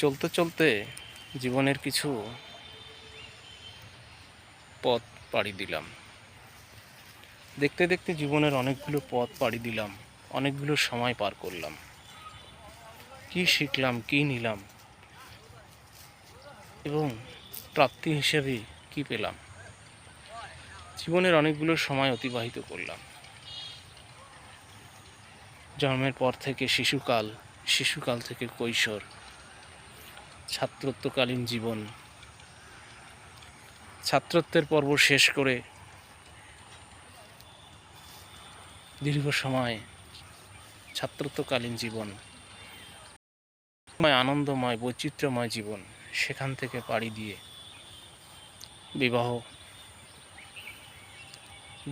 চলতে চলতে জীবনের কিছু পথ পাড়ি দিলাম। দেখতে দেখতে জীবনের অনেকগুলো পথ পাড়ি দিলাম, অনেকগুলো সময় পার করলাম। কি শিখলাম, কি নিলাম এবং প্রাপ্তি হিসেবে কি পেলাম। জীবনের অনেকগুলো সময় অতিবাহিত করলাম। জন্মের পর থেকে শিশুকাল, শিশুকাল থেকে কৈশোর, ছাত্রত্বকালীন জীবন, ছাত্রত্বের পর্ব শেষ করে দীর্ঘ সময় ছাত্রত্বকালীন জীবন, আনন্দময় বৈচিত্র্যময় জীবন, সেখান থেকে পাড়ি দিয়ে বিবাহ,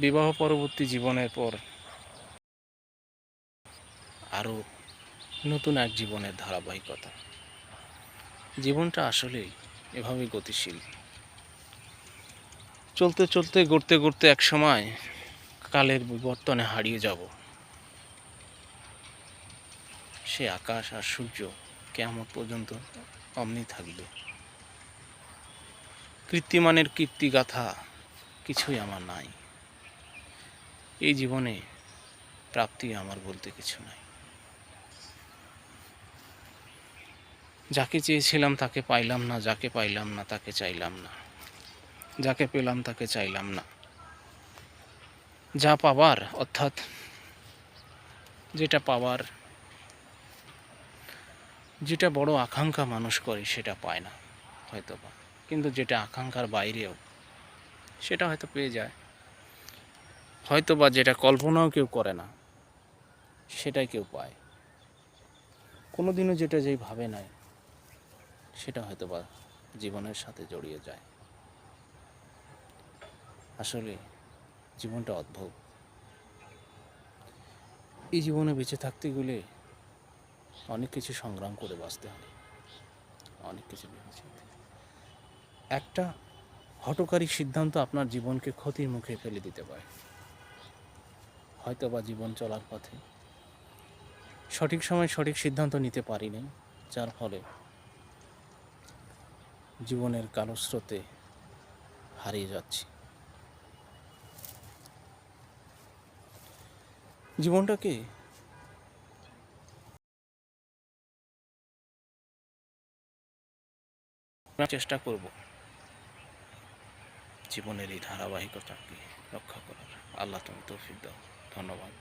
বিবাহ পরবর্তী জীবনের পর আরও নতুন এক জীবনের ধারাবাহিকতা। জীবনটা আসলেই এভাবে গতিশীল। চলতে চলতে গড়তে গড়তে এক সময় কালের বিবর্তনে হারিয়ে যাব। সে আকাশ আর সূর্য কিয়ামত পর্যন্ত অমনি থাকবে। কীর্তিমানের কীর্তিগাথা কিছুই আমার নাই। এই জীবনে প্রাপ্তি আমার বলতে কিছু নাই। যাকে চেয়েছিলাম তাকে পাইলাম না, যাকে পাইলাম না তাকে চাইলাম না, যাকে পেলাম তাকে চাইলাম না। যা পাবার, অর্থাৎ যেটা পাবার, যেটা বড় আকাঙ্ক্ষা মানুষ করে সেটা পায় না হয়তোবা, কিন্তু যেটা আকাঙ্ক্ষার বাইরেও সেটা হয়তো পেয়ে যায়। হয়তোবা যেটা কল্পনাও কেউ করে না সেটাই কেউ পায়। কোনোদিনও যেটা যেই ভাবে নাই সেটা হয়তোবা জীবনের সাথে জড়িয়ে যায়। আসলে জীবনটা অদ্ভুত। এই জীবনে বেঁচে থাকতে গেলে অনেক কিছু সংগ্রাম করে বাঁচতে হয়, অনেক কিছু ভেবেছি। একটা হঠকারী সিদ্ধান্ত আপনার জীবনকে ক্ষতির মুখে ফেলে দিতে পারে। হয়তোবা জীবন চলার পথে সঠিক সময় সঠিক সিদ্ধান্ত নিতে পারিনি, যার ফলে জীবনের কালো স্রোতে হারিয়ে যাচ্ছি। জীবনটাকে চেষ্টা করব জীবনের এই ধারাবাহিকতাকে রক্ষা করার। আল্লাহ তুমি তৌফিক দাও। ধন্যবাদ।